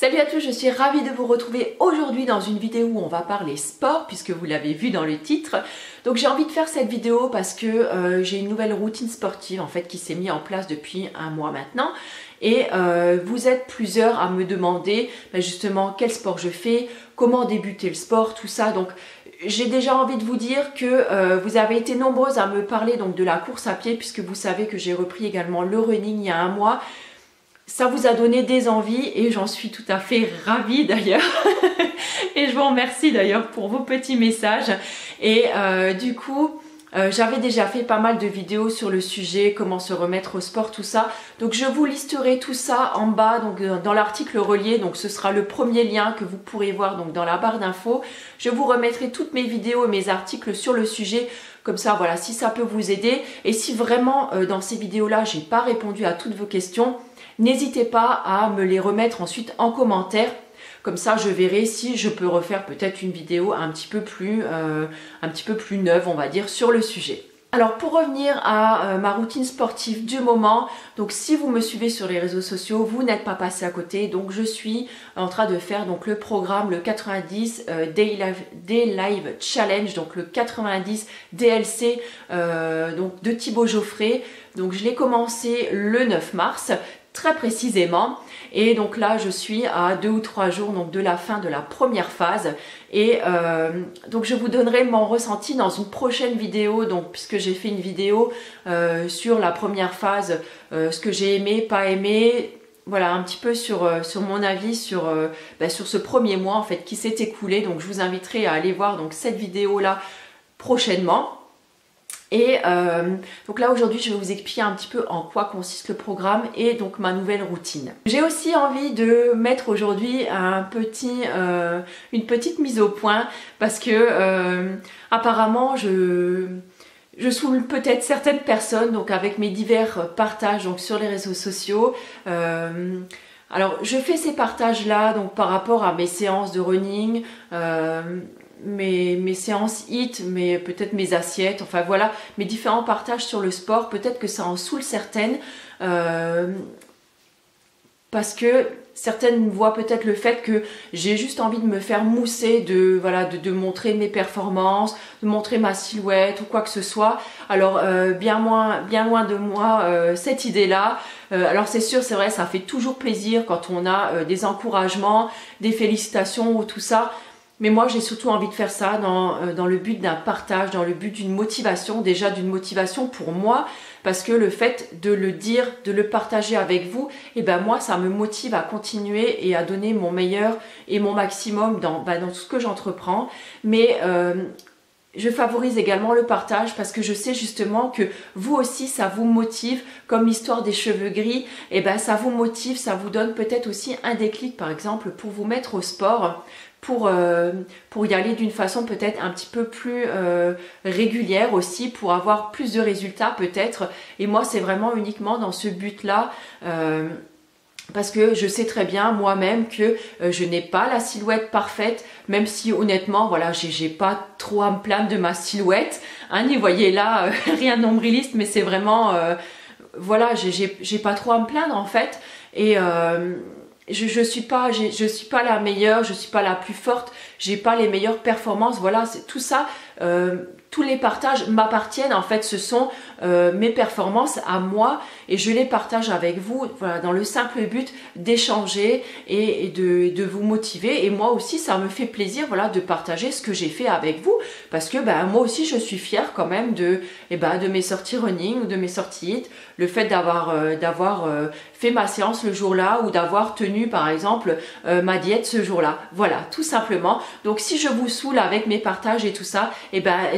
Salut à tous, je suis ravie de vous retrouver aujourd'hui dans une vidéo où on va parler sport puisque vous l'avez vu dans le titre. Donc j'ai envie de faire cette vidéo parce que j'ai une nouvelle routine sportive en fait qui s'est mise en place depuis un mois maintenant. Et vous êtes plusieurs à me demander justement quel sport je fais, comment débuter le sport, tout ça. Donc j'ai déjà envie de vous dire que vous avez été nombreuses à me parler donc de la course à pied puisque vous savez que j'ai repris également le running il y a un mois. Ça vous a donné des envies et j'en suis tout à fait ravie d'ailleurs. Et je vous remercie d'ailleurs pour vos petits messages. Et du coup, j'avais déjà fait pas mal de vidéos sur le sujet, comment se remettre au sport, tout ça. Donc je vous listerai tout ça en bas, donc dans l'article relié. Donc ce sera le premier lien que vous pourrez voir donc dans la barre d'infos. Je vous remettrai toutes mes vidéos et mes articles sur le sujet. Comme ça, voilà, si ça peut vous aider. Et si vraiment dans ces vidéos-là, j'ai pas répondu à toutes vos questions, n'hésitez pas à me les remettre ensuite en commentaire. Comme ça, je verrai si je peux refaire peut-être une vidéo un petit peu plus neuve, on va dire, sur le sujet. Alors pour revenir à ma routine sportive du moment, donc si vous me suivez sur les réseaux sociaux, vous n'êtes pas passé à côté. Donc je suis en train de faire donc le programme, le 90 Day Live Challenge, donc le 90 DLC donc de Thibaut Geoffrey. Donc je l'ai commencé le 9 mars. Très précisément, et donc là je suis à 2 ou 3 jours donc de la fin de la première phase et donc je vous donnerai mon ressenti dans une prochaine vidéo, donc puisque j'ai fait une vidéo sur la première phase, ce que j'ai aimé, pas aimé, voilà un petit peu sur mon avis sur ce premier mois en fait qui s'est écoulé. Donc je vous inviterai à aller voir donc cette vidéo là prochainement. Et donc là aujourd'hui je vais vous expliquer un petit peu en quoi consiste le programme et donc ma nouvelle routine. J'ai aussi envie de mettre aujourd'hui une petite mise au point parce que apparemment je saoule peut-être certaines personnes donc avec mes divers partages donc sur les réseaux sociaux. Alors je fais ces partages là donc par rapport à mes séances de running, mes séances HIIT, mais peut-être mes assiettes, enfin voilà, mes différents partages sur le sport. Peut-être que ça en saoule certaines parce que certaines voient peut-être le fait que j'ai juste envie de me faire mousser, de montrer mes performances, de montrer ma silhouette ou quoi que ce soit. Alors bien loin de moi cette idée-là. Alors c'est sûr, c'est vrai, ça fait toujours plaisir quand on a des encouragements, des félicitations ou tout ça. Mais moi, j'ai surtout envie de faire ça dans le but d'un partage, dans le but d'une motivation, déjà d'une motivation pour moi, parce que le fait de le dire, de le partager avec vous, et ben moi, ça me motive à continuer et à donner mon meilleur et mon maximum dans tout ce que j'entreprends. Mais je favorise également le partage parce que je sais justement que vous aussi ça vous motive, comme l'histoire des cheveux gris, et ben ça vous motive, ça vous donne peut-être aussi un déclic par exemple pour vous mettre au sport, pour y aller d'une façon peut-être un petit peu plus régulière aussi, pour avoir plus de résultats peut-être. Et moi c'est vraiment uniquement dans ce but-là. Parce que je sais très bien moi-même que je n'ai pas la silhouette parfaite, même si honnêtement, voilà, j'ai pas trop à me plaindre de ma silhouette. Hein, y voyez là, rien de nombriliste, mais c'est vraiment, voilà, j'ai pas trop à me plaindre en fait. Et je suis pas la meilleure, je suis pas la plus forte, j'ai pas les meilleures performances. Voilà, c'est tout ça. Tous les partages m'appartiennent en fait, ce sont mes performances à moi et je les partage avec vous, voilà, dans le simple but d'échanger et de vous motiver. Et moi aussi ça me fait plaisir, voilà, de partager ce que j'ai fait avec vous, parce que moi aussi je suis fière quand même de mes sorties running ou de mes sorties HIIT, le fait d'avoir fait ma séance le jour-là ou d'avoir tenu par exemple ma diète ce jour-là. Voilà, tout simplement. Donc si je vous saoule avec mes partages et tout ça,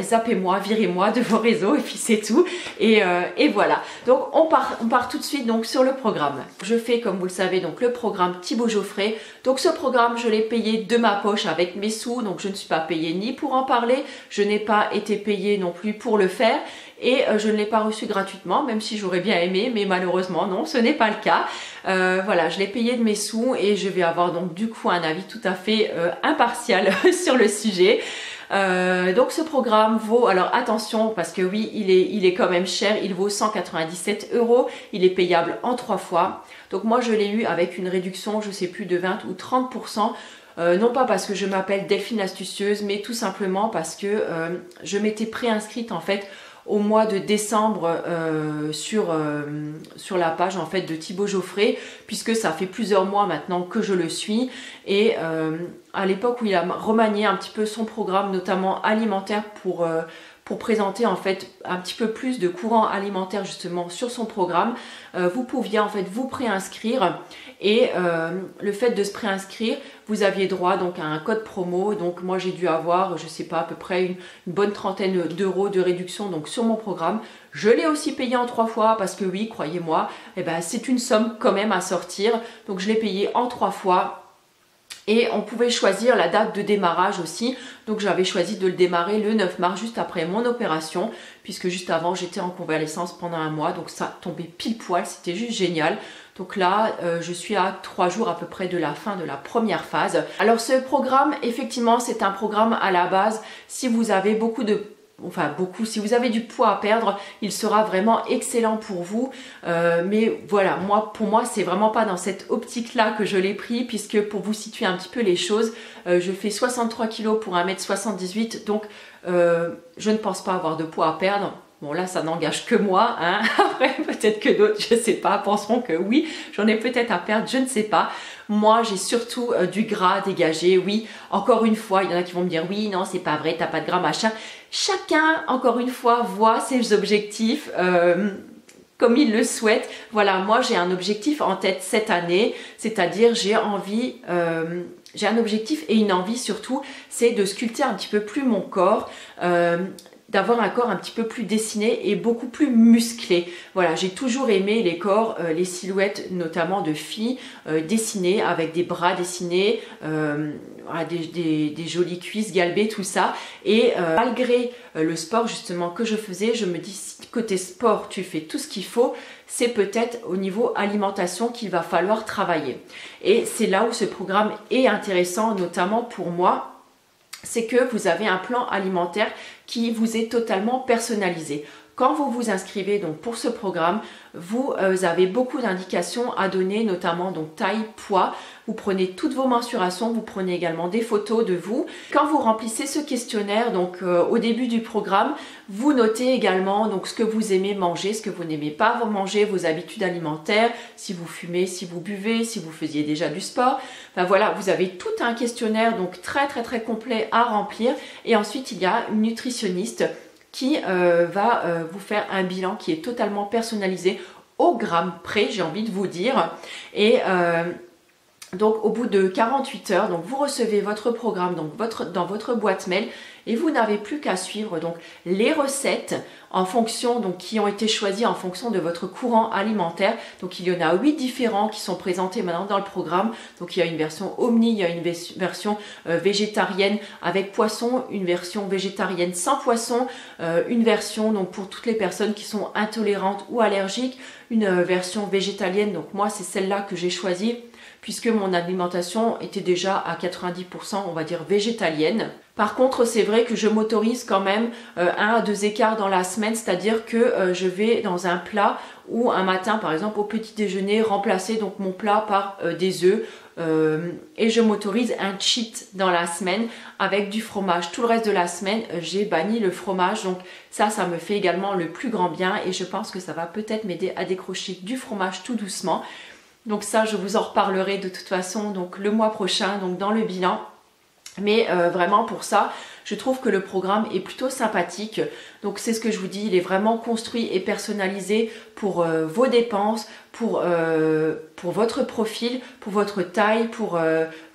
zappez-moi, virez-moi de vos réseaux et puis c'est tout. Et voilà. Donc on part tout de suite donc sur le programme. Je fais, comme vous le savez, donc le programme Thibaut Geoffrey. Donc ce programme, je l'ai payé de ma poche avec mes sous. Donc je ne suis pas payée ni pour en parler, je n'ai pas été payée non plus pour le faire. Et je ne l'ai pas reçu gratuitement, même si j'aurais bien aimé, mais malheureusement non, ce n'est pas le cas. Voilà, je l'ai payé de mes sous et je vais avoir donc du coup un avis tout à fait impartial sur le sujet. Donc ce programme vaut, alors attention parce que oui il est quand même cher, il vaut 197 €, il est payable en 3 fois. Donc moi je l'ai eu avec une réduction, je sais plus, de 20 ou 30%. Non pas parce que je m'appelle Delphine l'astucieuse, mais tout simplement parce que je m'étais préinscrite en fait au mois de décembre sur la page en fait de Thibaut Geoffrey, puisque ça fait plusieurs mois maintenant que je le suis. Et à l'époque où il a remanié un petit peu son programme, notamment alimentaire, pour présenter en fait un petit peu plus de courant alimentaire justement sur son programme, vous pouviez en fait vous préinscrire, et le fait de se préinscrire, vous aviez droit donc à un code promo. Donc moi j'ai dû avoir, je sais pas, à peu près une bonne trentaine d'euros de réduction donc sur mon programme. Je l'ai aussi payé en 3 fois parce que oui, croyez-moi, eh ben, c'est une somme quand même à sortir. Donc je l'ai payé en 3 fois. Et on pouvait choisir la date de démarrage aussi. Donc j'avais choisi de le démarrer le 9 mars, juste après mon opération, puisque juste avant j'étais en convalescence pendant un mois. Donc ça tombait pile poil, c'était juste génial. Donc là, je suis à 3 jours à peu près de la fin de la première phase. Alors ce programme, effectivement, c'est un programme à la base. Si vous avez si vous avez du poids à perdre, il sera vraiment excellent pour vous. Mais voilà, pour moi, c'est vraiment pas dans cette optique-là que je l'ai pris, puisque pour vous situer un petit peu les choses, je fais 63 kg pour 1,78 m, donc je ne pense pas avoir de poids à perdre. Bon là ça n'engage que moi, hein. Après peut-être que d'autres, je sais pas, penseront que oui, j'en ai peut-être à perdre, je ne sais pas. Moi j'ai surtout du gras dégagé, oui. Encore une fois, il y en a qui vont me dire oui, non c'est pas vrai, t'as pas de gras machin. Chacun, encore une fois, voit ses objectifs comme il le souhaite. Voilà, moi j'ai un objectif en tête cette année, c'est-à-dire j'ai un objectif et une envie surtout, c'est de sculpter un petit peu plus mon corps, d'avoir un corps un petit peu plus dessiné et beaucoup plus musclé. Voilà, j'ai toujours aimé les corps, les silhouettes notamment de filles dessinées avec des bras dessinés, des jolies cuisses galbées, tout ça. Et malgré le sport justement que je faisais, je me dis, si côté sport tu fais tout ce qu'il faut, c'est peut-être au niveau alimentation qu'il va falloir travailler. Et c'est là où ce programme est intéressant, notamment pour moi, c'est que vous avez un plan alimentaire qui vous est totalement personnalisé. Quand vous vous inscrivez donc pour ce programme, vous avez beaucoup d'indications à donner, notamment donc taille, poids. Vous prenez toutes vos mensurations, vous prenez également des photos de vous. Quand vous remplissez ce questionnaire, donc au début du programme, vous notez également donc ce que vous aimez manger, ce que vous n'aimez pas manger, vos habitudes alimentaires, si vous fumez, si vous buvez, si vous faisiez déjà du sport. Enfin voilà, vous avez tout un questionnaire donc très complet à remplir. Et ensuite, il y a une nutritionniste qui va vous faire un bilan qui est totalement personnalisé au gramme près, j'ai envie de vous dire. Et donc au bout de 48 heures, donc vous recevez votre programme donc dans votre boîte mail, et vous n'avez plus qu'à suivre donc les recettes en fonction, donc qui ont été choisies en fonction de votre courant alimentaire. Donc il y en a 8 différents qui sont présentés maintenant dans le programme. Donc il y a une version omni, il y a une version végétarienne avec poisson, une version végétarienne sans poisson, une version donc pour toutes les personnes qui sont intolérantes ou allergiques, une version végétalienne. Donc moi c'est celle-là que j'ai choisie, puisque mon alimentation était déjà à 90%, on va dire, végétalienne. Par contre, c'est vrai que je m'autorise quand même 1 à 2 écarts dans la semaine, c'est-à-dire que je vais dans un plat ou un matin, par exemple, au petit déjeuner, remplacer donc mon plat par des œufs. Et je m'autorise un cheat dans la semaine avec du fromage. Tout le reste de la semaine, j'ai banni le fromage. Donc ça me fait également le plus grand bien, et je pense que ça va peut-être m'aider à décrocher du fromage tout doucement. Donc ça, je vous en reparlerai de toute façon donc le mois prochain, donc dans le bilan. Mais vraiment pour ça, je trouve que le programme est plutôt sympathique. Donc c'est ce que je vous dis, il est vraiment construit et personnalisé pour vos dépenses, pour votre profil, pour votre taille, pour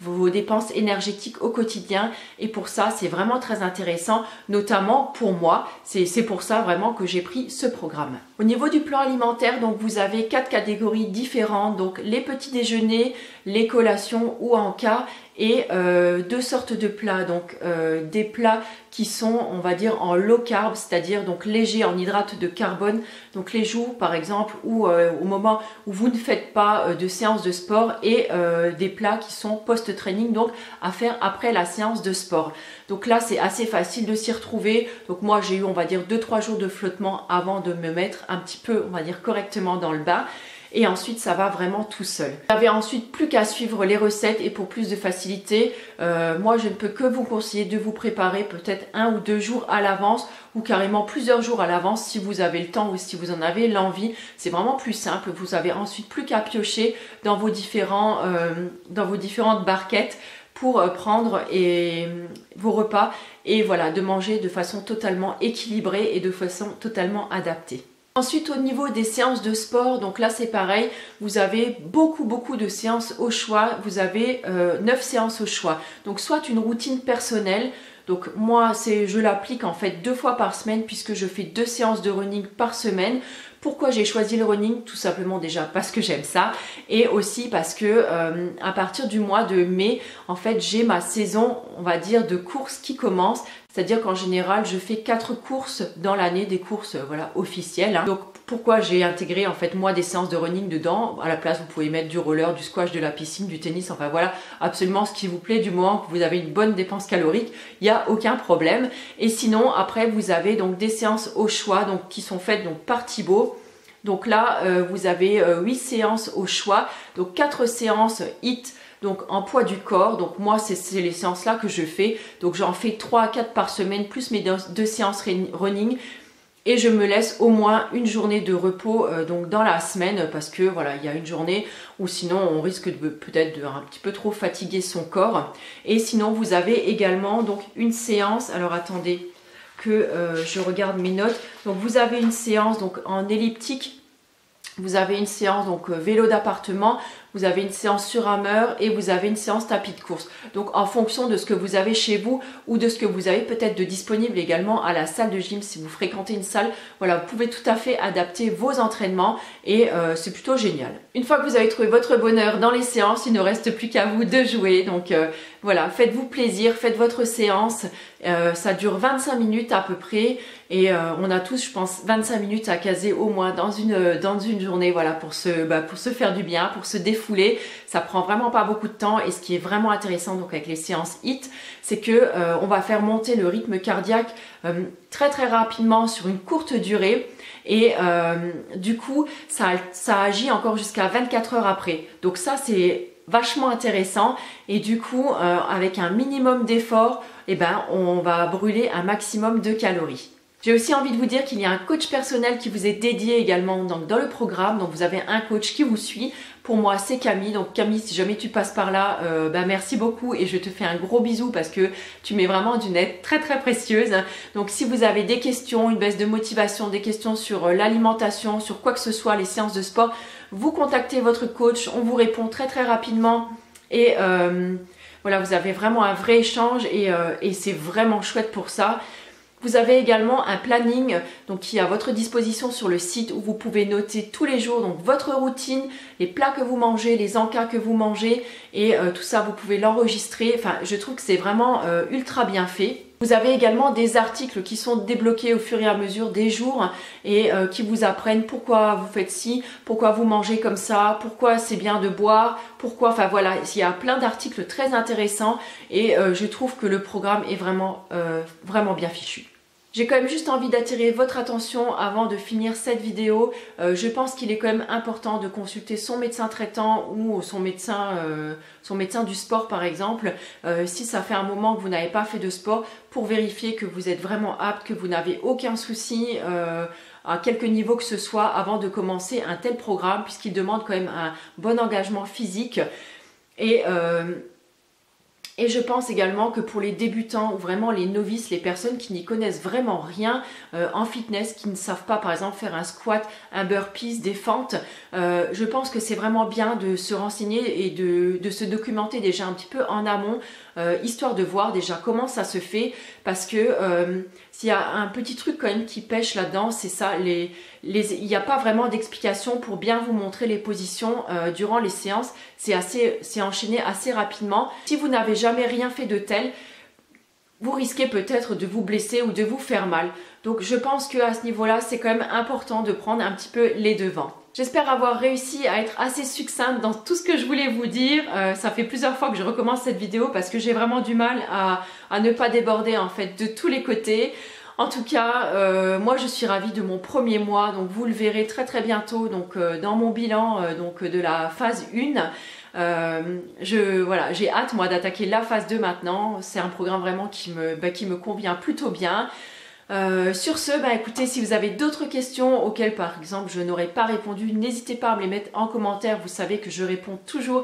vos dépenses énergétiques au quotidien. Et pour ça, c'est vraiment très intéressant, notamment pour moi. C'est pour ça vraiment que j'ai pris ce programme. Au niveau du plan alimentaire, donc vous avez 4 catégories différentes. Donc les petits déjeuners, les collations ou en cas, et 2 sortes de plats. Donc des plats plats qui sont, on va dire, en low carb, c'est-à-dire donc légers en hydrates de carbone. Donc les jours par exemple où au moment où vous ne faites pas de séance de sport, et des plats qui sont post-training, donc à faire après la séance de sport. Donc là c'est assez facile de s'y retrouver. Donc moi j'ai eu, on va dire, 2-3 jours de flottement avant de me mettre un petit peu, on va dire, correctement dans le bain. Et ensuite ça va vraiment tout seul. Vous n'avez ensuite plus qu'à suivre les recettes, et pour plus de facilité, moi je ne peux que vous conseiller de vous préparer peut-être 1 ou 2 jours à l'avance, ou carrément plusieurs jours à l'avance si vous avez le temps ou si vous en avez l'envie. C'est vraiment plus simple. Vous avez ensuite plus qu'à piocher dans vos différentes barquettes pour prendre vos repas, et voilà, de manger de façon totalement équilibrée et de façon totalement adaptée. Ensuite, au niveau des séances de sport, donc là c'est pareil, vous avez beaucoup de séances au choix. Vous avez 9 séances au choix. Donc soit une routine personnelle, donc moi je l'applique en fait 2 fois par semaine, puisque je fais 2 séances de running par semaine. Pourquoi j'ai choisi le running? Tout simplement déjà parce que j'aime ça, et aussi parce que à partir du mois de mai, en fait, j'ai ma saison, on va dire, de course qui commence. C'est-à-dire qu'en général, je fais 4 courses dans l'année, des courses voilà, officielles. Hein. Donc pourquoi j'ai intégré en fait moi des séances de running dedans? À la place, vous pouvez mettre du roller, du squash, de la piscine, du tennis, enfin voilà, absolument ce qui vous plaît, du moment que vous avez une bonne dépense calorique, il n'y a aucun problème. Et sinon, après, vous avez donc des séances au choix, donc qui sont faites donc par Thibaut. Donc là, vous avez 8 séances au choix, donc 4 séances HIIT, donc en poids du corps. Donc moi c'est les séances là que je fais, donc j'en fais 3 à 4 par semaine, plus mes 2 séances running, et je me laisse au moins une journée de repos donc dans la semaine, parce que voilà, il y a une journée où sinon on risque peut-être de un petit peu trop fatiguer son corps. Et sinon vous avez également donc une séance, alors attendez que je regarde mes notes. Donc vous avez une séance donc en elliptique, vous avez une séance donc vélo d'appartement, vous avez une séance sur hammer, et vous avez une séance tapis de course. Donc en fonction de ce que vous avez chez vous, ou de ce que vous avez peut-être de disponible également à la salle de gym si vous fréquentez une salle, voilà, vous pouvez tout à fait adapter vos entraînements, et c'est plutôt génial. Une fois que vous avez trouvé votre bonheur dans les séances, il ne reste plus qu'à vous de jouer. Donc voilà, faites-vous plaisir, faites votre séance. Ça dure 25 minutes à peu près, et on a tous, je pense, 25 minutes à caser au moins dans une journée, voilà, pour se faire du bien, pour se défouler. Ça prend vraiment pas beaucoup de temps, et ce qui est vraiment intéressant donc avec les séances HIIT, c'est que on va faire monter le rythme cardiaque très rapidement sur une courte durée, et du coup ça agit encore jusqu'à 24 heures après. Donc ça c'est vachement intéressant, et du coup avec un minimum d'effort, eh ben, on va brûler un maximum de calories. J'ai aussi envie de vous dire qu'il y a un coach personnel qui vous est dédié également donc, dans le programme. Donc vous avez un coach qui vous suit. Pour moi c'est Camille. Donc Camille, si jamais tu passes par là, merci beaucoup, et je te fais un gros bisou parce que tu m'es vraiment d'une aide très précieuse. Donc si vous avez des questions, une baisse de motivation, des questions sur l'alimentation, sur quoi que ce soit, les séances de sport, vous contactez votre coach, on vous répond très rapidement, et voilà, vous avez vraiment un vrai échange, et c'est vraiment chouette pour ça. Vous avez également un planning donc, qui est à votre disposition sur le site, où vous pouvez noter tous les jours donc, votre routine, les plats que vous mangez, les encas que vous mangez, et tout ça vous pouvez l'enregistrer. Enfin, je trouve que c'est vraiment ultra bien fait. Vous avez également des articles qui sont débloqués au fur et à mesure des jours, et qui vous apprennent pourquoi vous faites ci, pourquoi vous mangez comme ça, pourquoi c'est bien de boire, pourquoi, enfin voilà, il y a plein d'articles très intéressants, et je trouve que le programme est vraiment bien fichu. J'ai quand même juste envie d'attirer votre attention avant de finir cette vidéo. Je pense qu'il est quand même important de consulter son médecin traitant, ou son médecin du sport par exemple, si ça fait un moment que vous n'avez pas fait de sport, pour vérifier que vous êtes vraiment apte, que vous n'avez aucun souci à quelque niveau que ce soit avant de commencer un tel programme, puisqu'il demande quand même un bon engagement physique. Et je pense également que pour les débutants, ou vraiment les novices, les personnes qui n'y connaissent vraiment rien en fitness, qui ne savent pas par exemple faire un squat, un burpees, des fentes, je pense que c'est vraiment bien de se renseigner et de se documenter déjà un petit peu en amont, histoire de voir déjà comment ça se fait, parce que s'il y a un petit truc quand même qui pêche là-dedans, c'est ça, il n'y a pas vraiment d'explication pour bien vous montrer les positions durant les séances. C'est enchaîné assez rapidement. Si vous n'avez jamais rien fait de tel, vous risquez peut-être de vous blesser ou de vous faire mal. Donc je pense qu'à ce niveau-là, c'est quand même important de prendre un petit peu les devants. J'espère avoir réussi à être assez succincte dans tout ce que je voulais vous dire. Ça fait plusieurs fois que je recommence cette vidéo parce que j'ai vraiment du mal à ne pas déborder en fait de tous les côtés. En tout cas, moi je suis ravie de mon premier mois, donc vous le verrez très très bientôt donc, dans mon bilan de la phase 1. Voilà, j'ai hâte moi d'attaquer la phase 2 maintenant. C'est un programme vraiment qui me convient plutôt bien. Sur ce, écoutez, si vous avez d'autres questions auxquelles par exemple je n'aurais pas répondu, n'hésitez pas à me les mettre en commentaire. Vous savez que je réponds toujours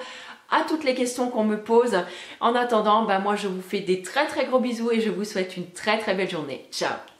à toutes les questions qu'on me pose. En attendant, moi je vous fais des très très gros bisous et je vous souhaite une très très belle journée. Ciao!